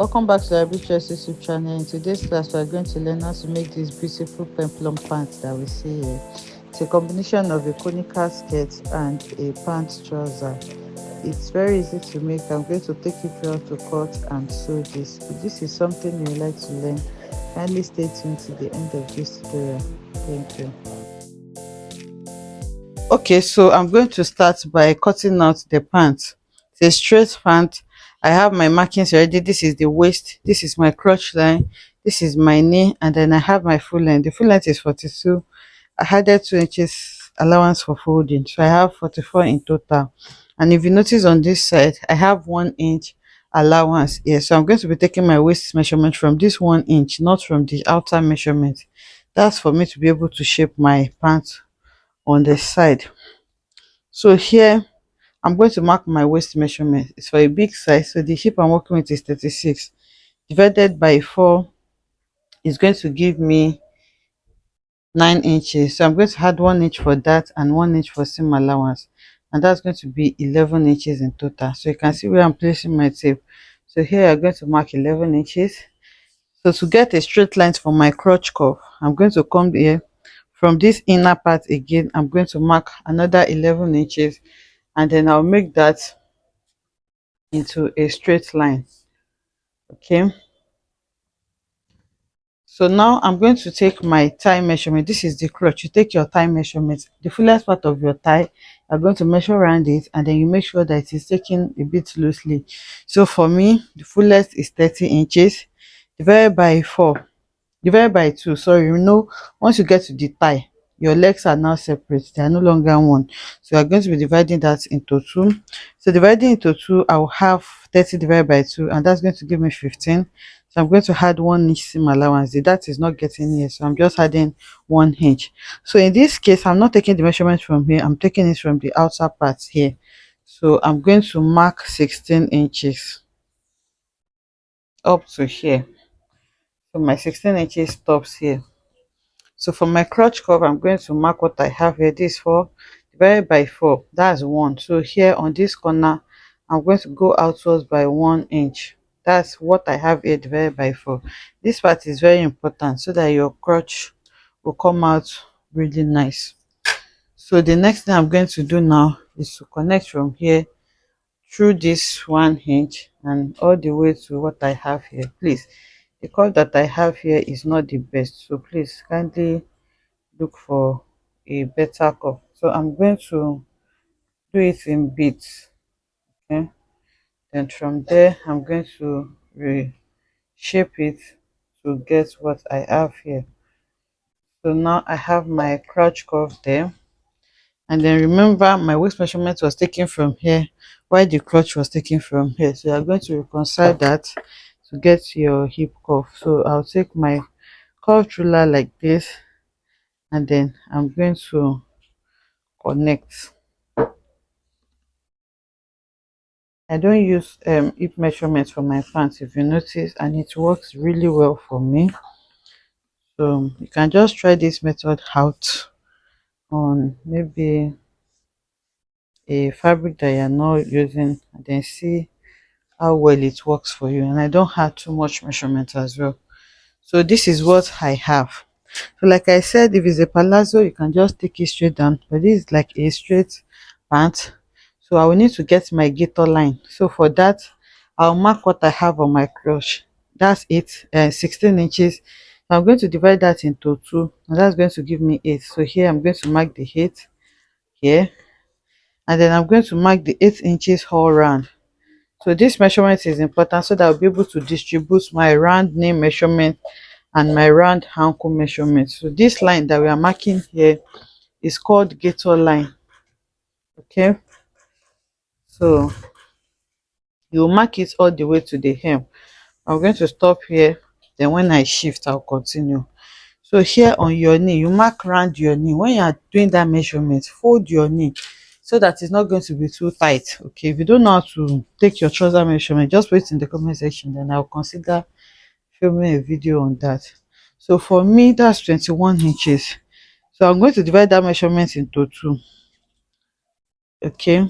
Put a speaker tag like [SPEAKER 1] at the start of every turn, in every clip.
[SPEAKER 1] Welcome back to our Beatrice YouTube channel. In today's class, we are going to learn how to make this beautiful peplum pants that we see here. It's a combination of a conical skirt and a pant trouser. It's very easy to make. I'm going to take you through how to cut and sew this. If this is something you like to learn, kindly stay tuned to the end of this tutorial. Thank you. Okay, so I'm going to start by cutting out the pants. It's a straight pant. I have my markings already. This is the waist, this is my crotch line, this is my knee, and then I have my full length. The full length is 42. I added 2 inches allowance for folding, so I have 44 in total. And if you notice on this side, I have 1 inch allowance here. So I'm going to be taking my waist measurement from this 1 inch, not from the outer measurement. That's for me to be able to shape my pants on the side. So here I'm going to mark my waist measurement. It's for a big size, so the hip I'm working with is 36 divided by 4 is going to give me 9 inches. So I'm going to add 1 inch for that and 1 inch for seam allowance, and that's going to be 11 inches in total. So you can see where I'm placing my tape. So here I'm going to mark 11 inches. So to get a straight line for my crotch curve, I'm going to come here from this inner part again. I'm going to mark another 11 inches, and then I'll make that into a straight line. Okay, so now I'm going to take my thigh measurement. This is the crotch. You take your thigh measurement, the fullest part of your thigh. You're going to measure around it, and then you make sure that it is taken a bit loosely. So for me, the fullest is 30 inches divided by 4, divided by 2. Sorry, once you get to the thigh, your legs are now separate, they are no longer one. So we are going to be dividing that into 2. So dividing into 2, I will have 30 divided by 2, and that's going to give me 15. So I'm going to add 1 inch seam allowance. That is not getting here, so I'm just adding 1 inch. So in this case, I'm not taking the measurement from here, I'm taking it from the outer part here. So I'm going to mark 16 inches up to here. So my 16 inches stops here. So for my crotch curve, I'm going to mark what I have here. This 4 divided by 4, that's 1. So here on this corner, I'm going to go outwards by 1 inch. That's what I have here divided by 4. This part is very important so that your crotch will come out really nice. So the next thing I'm going to do now is to connect from here through this 1 inch and all the way to what I have here. Please, the curve that I have here is not the best, so please kindly look for a better curve. So I'm going to do it in bits. Okay, then from there I'm going to reshape it to get what I have here. So now I have my crotch curve there, and then remember my waist measurement was taken from here while the crotch was taken from here. So you're going to reconcile that to get your hip curve. So I'll take my curved ruler like this, and then I'm going to connect. I don't use hip measurements for my pants, if you notice, and it works really well for me. So you can just try this method out on maybe a fabric that you're not using, and then see how well it works for you. And I don't have too much measurement as well. So this is what I have. So like I said, if it's a palazzo, you can just take it straight down, but this is like a straight pant. So I will need to get my gaiter line. So for that, I'll mark what I have on my crotch. That's it, 16 inches. I'm going to divide that into 2, and that's going to give me 8. So here I'm going to mark the 8 here, and then I'm going to mark the 8 inches all round. So this measurement is important so that I'll be able to distribute my round knee measurement and my round ankle measurement. So this line that we are marking here is called gaiter line. Okay, so you mark it all the way to the hem. I'm going to stop here, then when I shift I'll continue. So here on your knee, you mark round your knee. When you are doing that measurement, fold your knee so that it's not going to be too tight. Okay, if you don't know how to take your trouser measurement, just put it in the comment section, then I'll consider filming a video on that. So for me, that's 21 inches. So I'm going to divide that measurement into 2. Okay,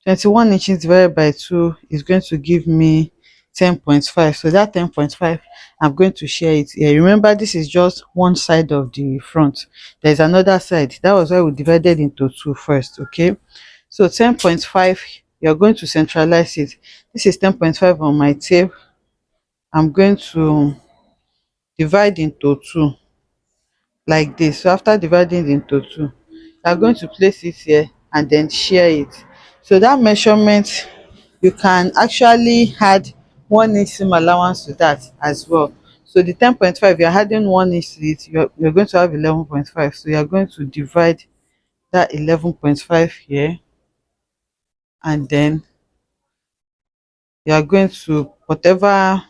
[SPEAKER 1] 21 inches divided by 2 is going to give me 10.5. So that 10.5, I'm going to share it here. Remember, this is just one side of the front. There's another side. That was why we divided into two first. Okay, so 10.5, you're going to centralize it. This is 10.5 on my tape. I'm going to divide into two like this. So after dividing into two, you're going to place it here and then share it. So that measurement, you can actually add 1 inch seam allowance to that as well. So the 10.5, you're adding 1 inch to it, you're going to have 11.5. So you're going to divide that 11.5 here, and then you are going to whatever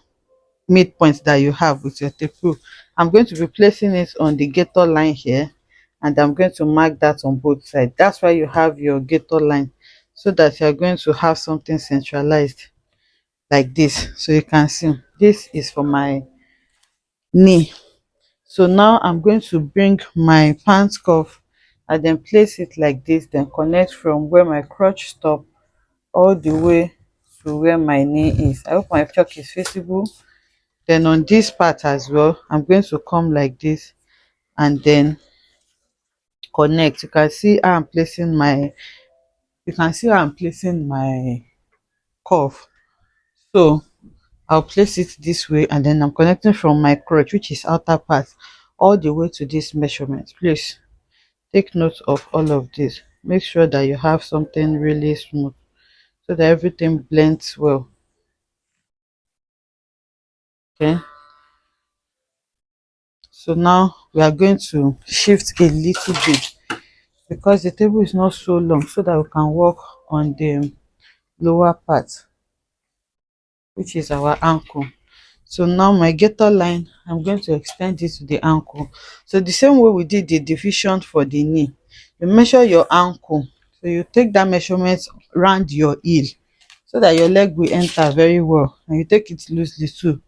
[SPEAKER 1] midpoint that you have with your tape rule. I'm going to be placing it on the gator line here, and I'm going to mark that on both sides. That's why you have your gator line, so that you're going to have something centralized like this. So you can see this is for my knee. So now I'm going to bring my pants cuff and then place it like this, then connect from where my crotch stop all the way to where my knee is. I hope my chalk is visible. Then on this part as well, I'm going to come like this and then connect. You can see how I'm placing my cuff. So I'll place it this way, and then I'm connecting from my crotch, which is outer part, all the way to this measurement. Please take note of all of this. Make sure that you have something really smooth so that everything blends well. Okay, so now we are going to shift a little bit because the table is not so long, so that we can work on the lower part, which is our ankle. So now my gator line, I'm going to extend it to the ankle. So the same way we did the division for the knee, you measure your ankle. So you take that measurement round your heel so that your leg will enter very well, and you take it loosely too.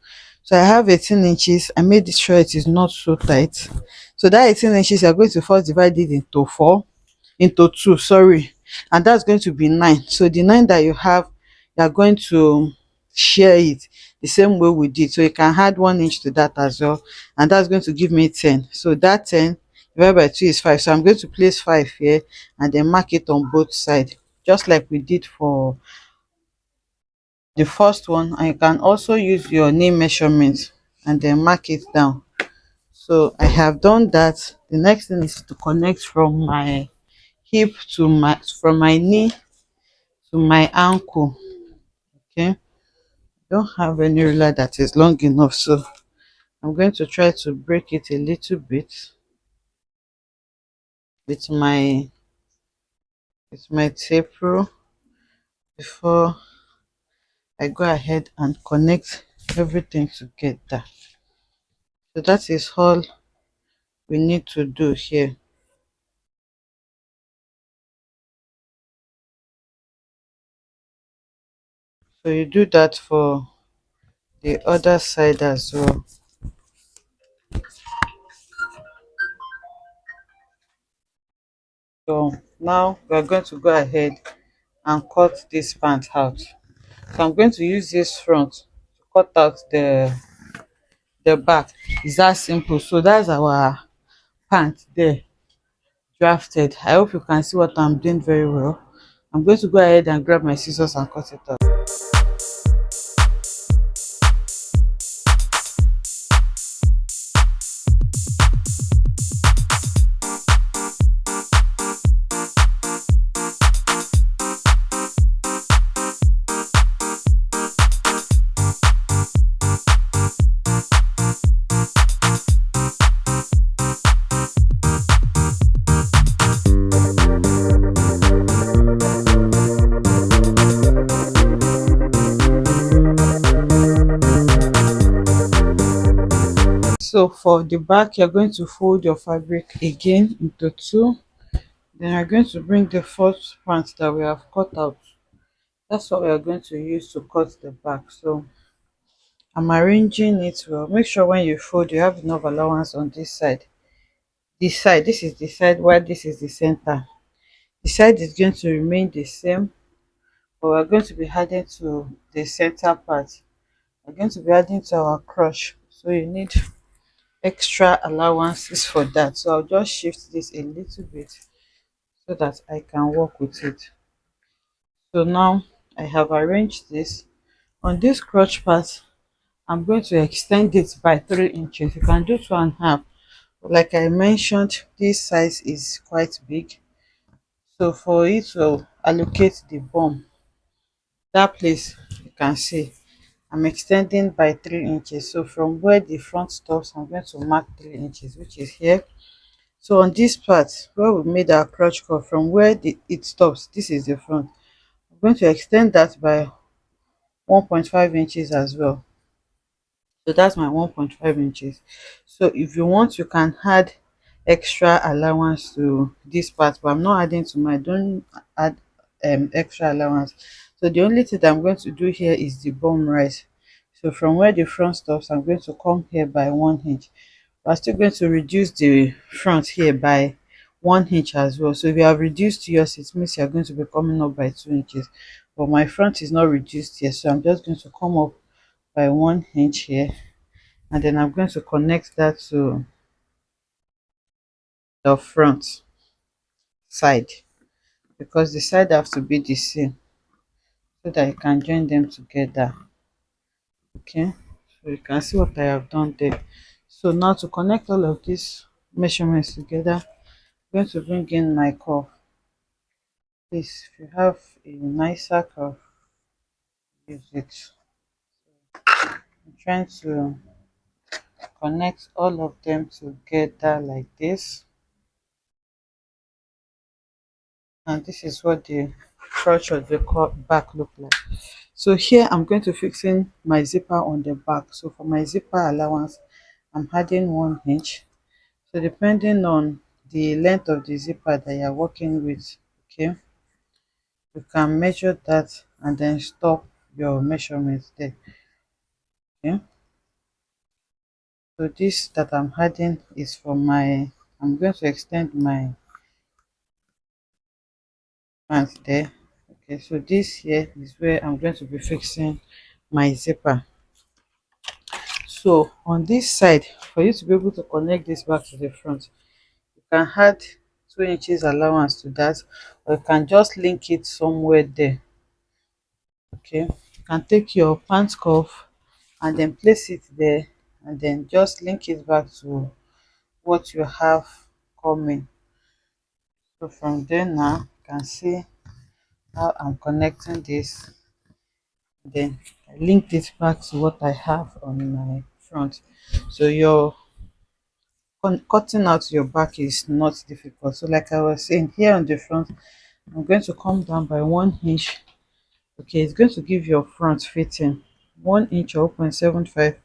[SPEAKER 1] So I have 18 inches. I made sure it is not so tight. So that 18 inches, you're going to first divide it into two, sorry, and that's going to be 9. So the 9 that you have, you are going to share it the same way we did. So you can add 1 inch to that as well, and that's going to give me 10. So that 10 divided by 2 is 5. So I'm going to place 5 here and then mark it on both sides, just like we did for the first one. And you can also use your knee measurement and then mark it down. So I have done that. The next thing is to connect from my hip to from my knee to my ankle. Okay, I don't have any ruler that is long enough, so I'm going to try to break it a little bit with my tape rule before I go ahead and connect everything together. So that is all we need to do here. So you do that for the other side as well. So now we are going to go ahead and cut this pant out. So I'm going to use this front to cut out the back. It's that simple. So that's our pant there drafted. I hope you can see what I'm doing very well. I'm going to go ahead and grab my scissors and cut it out. So for the back, you're going to fold your fabric again into two. Then you're going to bring the first part that we have cut out. That's what we are going to use to cut the back. So I'm arranging it well. Make sure when you fold, you have enough allowance on this side. This is the side while this is the center. The side is going to remain the same but we're going to be adding to the center part. We're going to be adding to our crotch, so you need extra allowances for that. So I'll just shift this a little bit so that I can work with it. So now I have arranged this. On this crotch part, I'm going to extend it by 3 inches. You can do 2.5. Like I mentioned, this size is quite big. So for it to allocate the bum, that place you can see I'm extending by 3 inches. So from where the front stops, I'm going to mark 3 inches, which is here. So on this part where we made our crotch cut, from where it stops, this is the front. I'm going to extend that by 1.5 inches as well. So that's my 1.5 inches. So if you want, you can add extra allowance to this part, but I'm not adding to my, don't add extra allowance. So the only thing that I'm going to do here is the bum rise. So from where the front stops, I'm going to come here by 1 inch. We're still going to reduce the front here by 1 inch as well. So if you have reduced yours, it means you're going to be coming up by 2 inches, but my front is not reduced here, so I'm just going to come up by 1 inch here, and then I'm going to connect that to the front side, because the side have to be the same so that you can join them together. Okay, so you can see what I have done there. So now to connect all of these measurements together, I'm going to bring in my curve. Please, if you have a nicer curve, use it. I'm trying to connect all of them together like this, and this is what the crotch of the back look like. So here I'm going to fix in my zipper on the back. So for my zipper allowance, I'm adding 1 inch. So depending on the length of the zipper that you're working with, okay, you can measure that and then stop your measurements there. Okay, so this that I'm adding is for my, I'm going to extend my pants there. Okay, so this here is where I'm going to be fixing my zipper. So on this side, for you to be able to connect this back to the front, you can add 2 inches allowance to that, or you can just link it somewhere there. Okay, you can take your pant cuff and then place it there, and then just link it back to what you have coming. So from there now you can see how I'm connecting this, then I linked it back to what I have on my front. So your cutting out your back is not difficult. So like I was saying, here on the front, I'm going to come down by 1 inch. Okay, it's going to give your front fitting 1 inch or 0.75.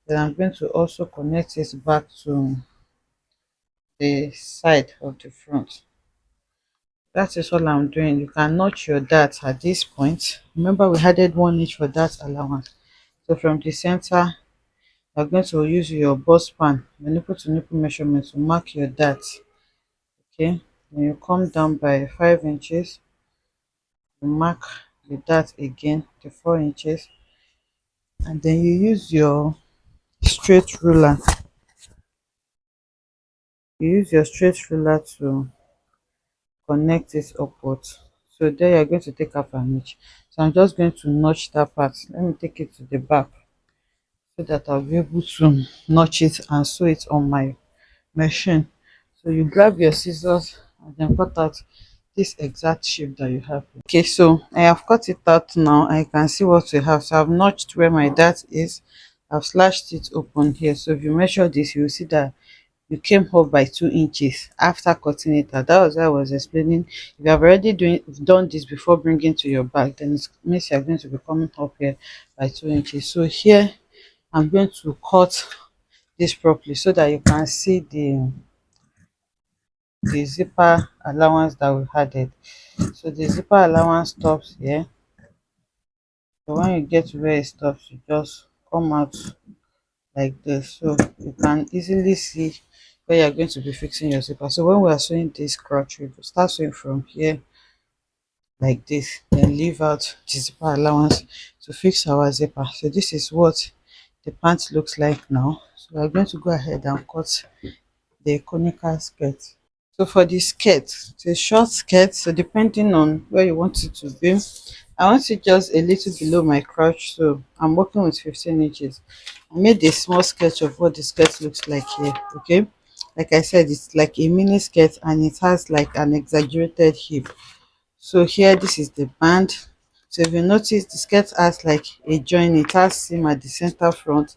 [SPEAKER 1] Then I'm going to also connect it back to the side of the front. That is all I'm doing. You can notch your dart at this point. Remember, we added 1 inch for that allowance. So from the center, you're going to use your bust span, your nipple to nipple measurement, to mark your dart. Okay, then you come down by 5 inches, you mark the dart again, the 4 inches, and then you use your straight ruler. You use your straight ruler to connect it upwards. So there you're going to take half an inch. So I'm just going to notch that part. Let me take it to the back so that I'll be able to notch it and sew it on my machine. So you grab your scissors and then cut out this exact shape that you have. Okay, so I have cut it out now. I can see what we have. So I've notched where my dart is. I've slashed it open here. So if you measure this, you'll see that you came up by 2 inches after cutting it out. That was why I was explaining. If you have already done this before bringing to your back, then it means you're going to be coming up here by 2 inches. So here I'm going to cut this properly so that you can see the zipper allowance that we added. So the zipper allowance stops here. So when you get to where it stops, you just come out like this, so you can easily see where you're going to be fixing your zipper. So when we are sewing this crotch, we will start sewing from here like this, then leave out the zipper allowance to fix our zipper. So this is what the pant looks like now. So we're going to go ahead and cut the conical skirt. So for the skirt, it's a short skirt, so depending on where you want it to be, I want it just a little below my crotch, so I'm working with 15 inches. I made a small sketch of what the skirt looks like here. Okay, like I said, it's like a mini skirt and it has like an exaggerated hip. So here, this is the band. So if you notice, the skirt has like a join, it has seam at the center front,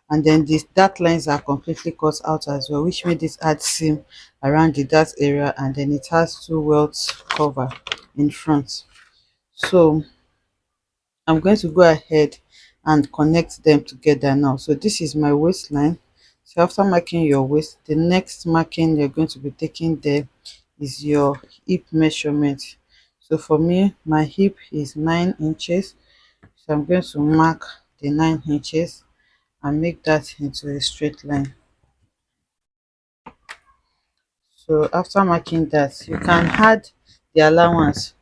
[SPEAKER 1] and then this dark lines are completely cut out as well, which made it add seam around the dart area, and then it has two welts cover in front. So I'm going to go ahead and connect them together now. So this is my waistline. So after marking your waist, the next marking you're going to be taking there is your hip measurement. So for me, my hip is 9 inches. So I'm going to mark the 9 inches and make that into a straight line. So after marking that, you can add the allowance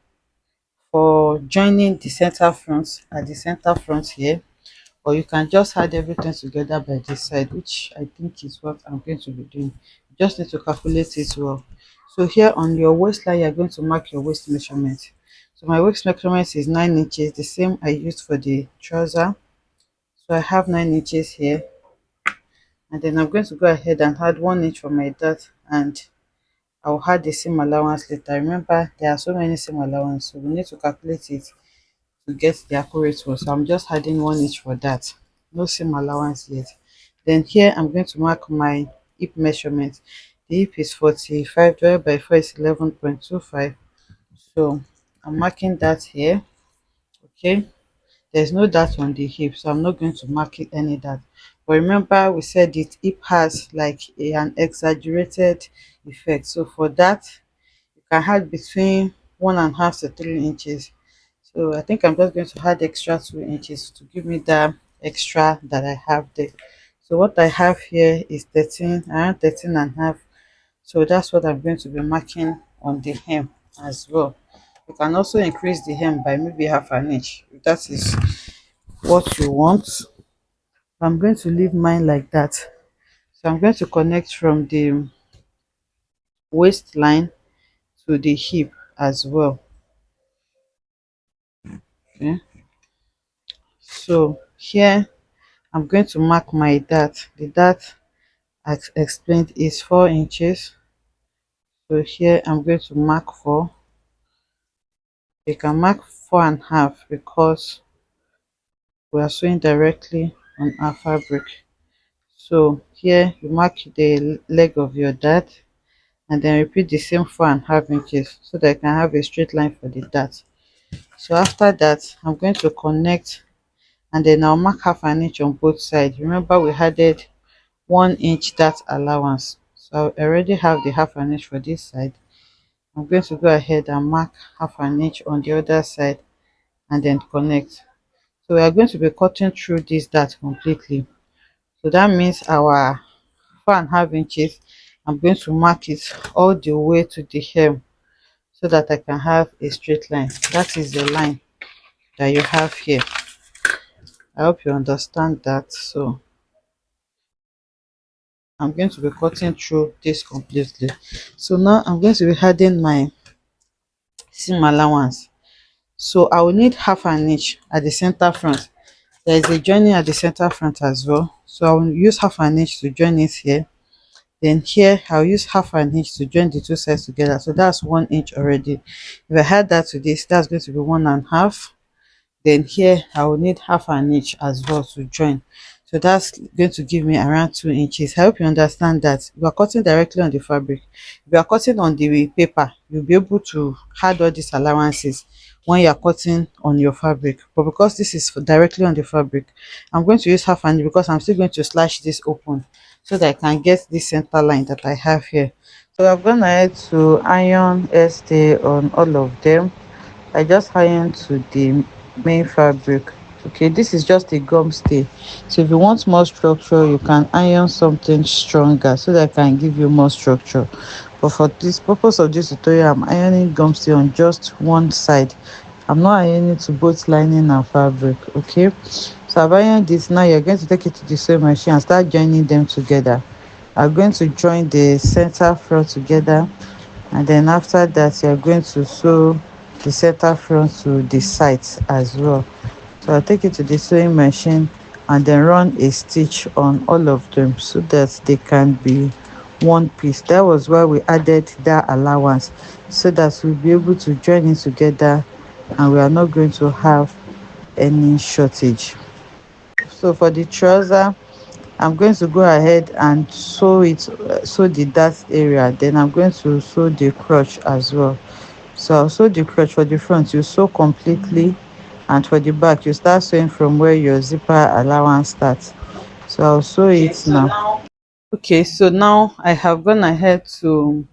[SPEAKER 1] for joining the center front at the center front here, or you can just add everything together by this side, which I think is what I'm going to be doing. You just need to calculate it well. So here on your waistline, you're going to mark your waist measurement. So my waist measurement is 9 inches, the same I used for the trouser. So I have 9 inches here, and then I'm going to go ahead and add 1 inch for my dart, and I'll add the seam allowance later. Remember, there are so many seam allowance, so we need to calculate it to get the accurate one. So I'm just adding 1 inch for that. No seam allowance yet. Then here I'm going to mark my hip measurement. The hip is 45 divided by 4 is 11.25. So I'm marking that here. Okay. There's no dart on the hip, so I'm not going to mark it any dart. But remember, we said it hip has like an exaggerated effect. So for that, you can add between 1.5 to 3 inches. So I think I'm just going to add extra 2 inches to give me that extra that I have there. So what I have here is 13, around 13.5. So that's what I'm going to be marking on the hem as well. You can also increase the hem by maybe half an inch if that is what you want. I'm going to leave mine like that. So I'm going to connect from the waistline to the hip as well. Okay. So here I'm going to mark my dart. The dart, as explained, is 4 inches. So here I'm going to mark 4. You can mark 4.5 because we are sewing directly on our fabric. So here you mark the leg of your dart and then repeat the same 4.5 inches so that I can have a straight line for the dart. So after that, I'm going to connect and then I'll mark half an inch on both sides. Remember, we added 1 inch dart allowance, so I already have the half an inch for this side. I'm going to go ahead and mark half an inch on the other side and then connect. So we are going to be cutting through this dart completely. So that means our 4.5 inches, I'm going to mark it all the way to the hem so that I can have a straight line. That is the line that you have here. I hope you understand that. So I'm going to be cutting through this completely. So now I'm going to be adding my seam allowance. So I will need half an inch at the center front. There is a joining at the center front as well, so I will use half an inch to join it here. Then here I'll use half an inch to join the two sides together, so that's 1 inch already. If I add that to this, that's going to be 1.5. Then here I will need half an inch as well to join, so that's going to give me around 2 inches. I hope you understand that we are cutting directly on the fabric. If you are cutting on the paper, you'll be able to add all these allowances when you are cutting on your fabric, but because this is directly on the fabric, I'm going to use half an inch because I'm still going to slash this open so that I can get this center line that I have here. So I've gone ahead to iron stay on all of them. I just iron to the main fabric. Okay, this is just a gum stay. So if you want more structure, you can iron something stronger so that can give you more structure. But for this purpose of this tutorial, I'm ironing gum stay on just one side. I'm not ironing to both lining and fabric. Okay, so I've ironed this. Now you're going to take it to the sewing machine and start joining them together. I'm going to join the center front together, and then after that you're going to sew the center front to the sides as well. So I'll take it to the sewing machine and then run a stitch on all of them so that they can be one piece. That was why we added that allowance, so that we'll be able to join it together and we are not going to have any shortage. So for the trouser, I'm going to go ahead and sew it, sew the dart area. Then I'm going to sew the crotch as well. So I'll sew the crotch. For the front, you sew completely, and for the back, you start sewing from where your zipper allowance starts. So I'll sew it now. Okay, so now I have gone ahead to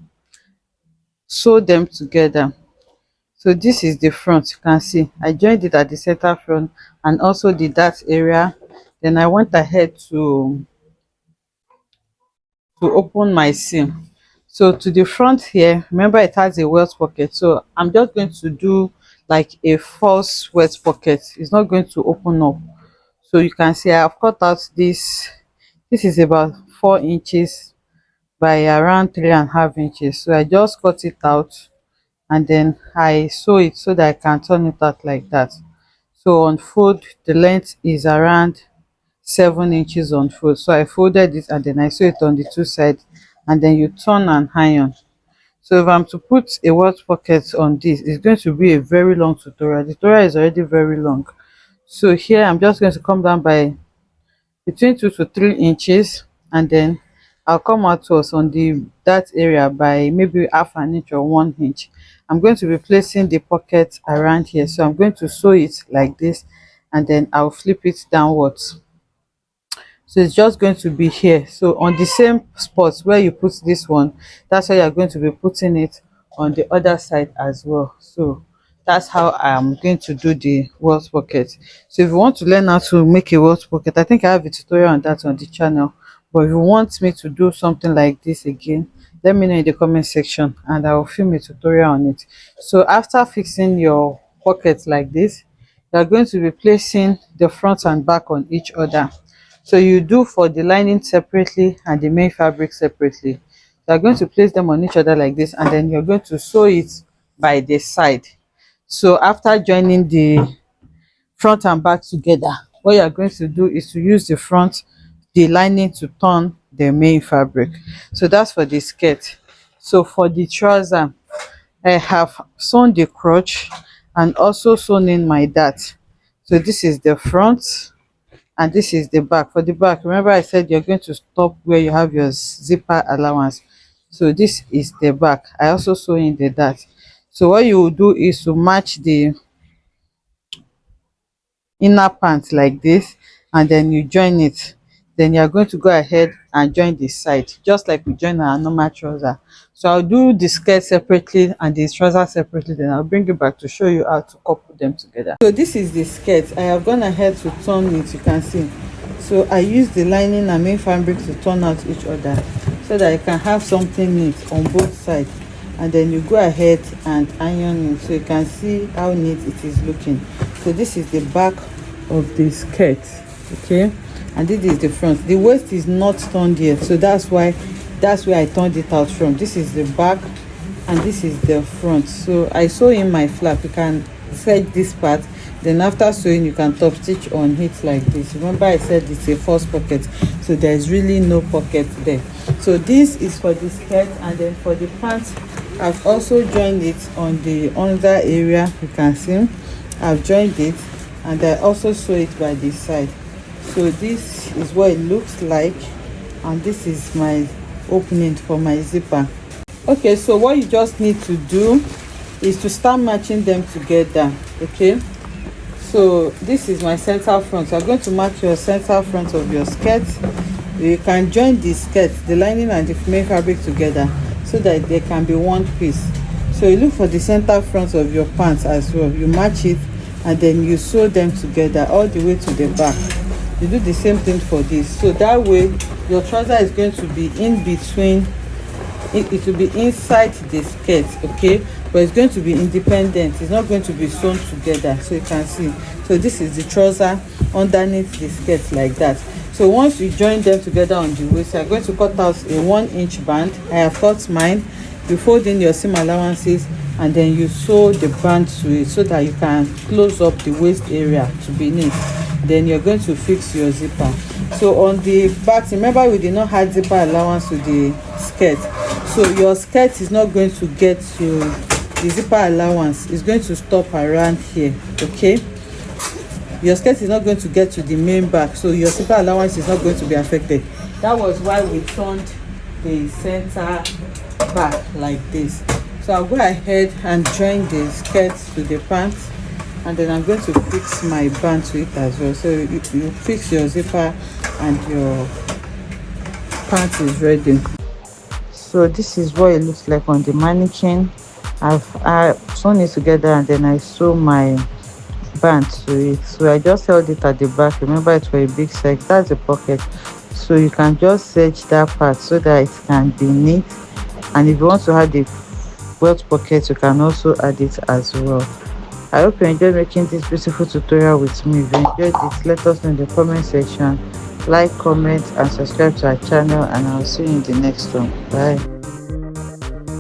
[SPEAKER 1] sew them together. So this is the front. You can see I joined it at the center front and also the dart area. Then I went ahead to open my seam. So to the front here, remember it has a welt pocket, so I'm just going to do like a false welt pocket. It's not going to open up. So you can see I have cut out this is about 4 inches by around 3.5 inches. So I just cut it out and then I sew it so that I can turn it out like that. So on fold, the length is around 7 inches on fold. So I folded it and then I sew it on the two sides, and then you turn and iron. So if I'm to put a welt pocket on this, it's going to be a very long tutorial. The tutorial is already very long. So here I'm just going to come down by between 2 to 3 inches, and then I'll come out to us on the that area by maybe half an inch or 1 inch. I'm going to be placing the pocket around here, so I'm going to sew it like this, and then I'll flip it downwards. So it's just going to be here. So on the same spot where you put this one, that's why you're going to be putting it on the other side as well. So that's how I'm going to do the welt pocket. So if you want to learn how to make a welt pocket, I think I have a tutorial on that on the channel. But if you want me to do something like this again, let me know in the comment section and I will film a tutorial on it. So after fixing your pocket like this, you're going to be placing the front and back on each other. So you do for the lining separately and the main fabric separately. You are going to place them on each other like this, and then you're going to sew it by the side. So after joining the front and back together, what you are going to do is to use the lining to turn the main fabric. So that's for the skirt. So for the trouser, I have sewn the crotch and also sewn in my dart. So this is the front and this is the back. For the back, remember I said you're going to stop where you have your zipper allowance. So this is the back. I also sew in the dart. So what you will do is to match the inner pant like this, and then you join it. Then you're going to go ahead and join the side just like we join our normal trouser. So I'll do the skirt separately and the trouser separately, then I'll bring you back to show you how to couple them together. So this is the skirt. I have gone ahead to turn it, you can see. So I use the lining and main fabric to turn out each other so that I can have something neat on both sides, and then you go ahead and iron it so you can see how neat it is looking. So this is the back of the skirt, okay, and this is the front. The waist is not turned yet, so that's where I turned it out from. This is the back and this is the front. So I sew in my flap. You can set this part, then after sewing you can top stitch on it like this. Remember I said it's a false pocket, so there's really no pocket there. So this is for the skirt, and then for the pants I've also joined it on the under area. You can see I've joined it, and I also sew it by the side. So this is what it looks like, and this is my opening for my zipper. Okay, so what you just need to do is to start matching them together. Okay, so this is my center front. So I'm going to match your center front of your skirt. You can join the skirt, the lining and the main fabric together so that they can be one piece. So you look for the center front of your pants as well. You match it and then you sew them together all the way to the back. You do the same thing for this, so that way your trouser is going to be in between. It will be inside the skirt, okay, but it's going to be independent. It's not going to be sewn together, so you can see. So this is the trouser underneath the skirt like that. So once you join them together on the waist, you're going to cut out a 1-inch band. I have cut mine. You fold in your seam allowances, and then you sew the band to it so that you can close up the waist area to beneath. Then you're going to fix your zipper. So on the back, remember we did not add zipper allowance to the skirt, so your skirt is not going to get to the zipper allowance. It's going to stop around here, okay. Your skirt is not going to get to the main back, so your zipper allowance is not going to be affected. That was why we turned the center back like this. So I'll go ahead and join the skirt to the pants, and then I'm going to fix my band to it as well. So you fix your zipper and your pants is ready. So this is what it looks like on the mannequin. I sewn it together, and then I sew my band to it. So I just held it at the back. Remember, it's for a big side. That's the pocket, so you can just edge that part so that it can be neat. And if you want to add the belt pocket, you can also add it as well. I hope you enjoyed making this beautiful tutorial with me. If you enjoyed it, let us know in the comment section. Like, comment and subscribe to our channel, and I'll see you in the next one. Bye.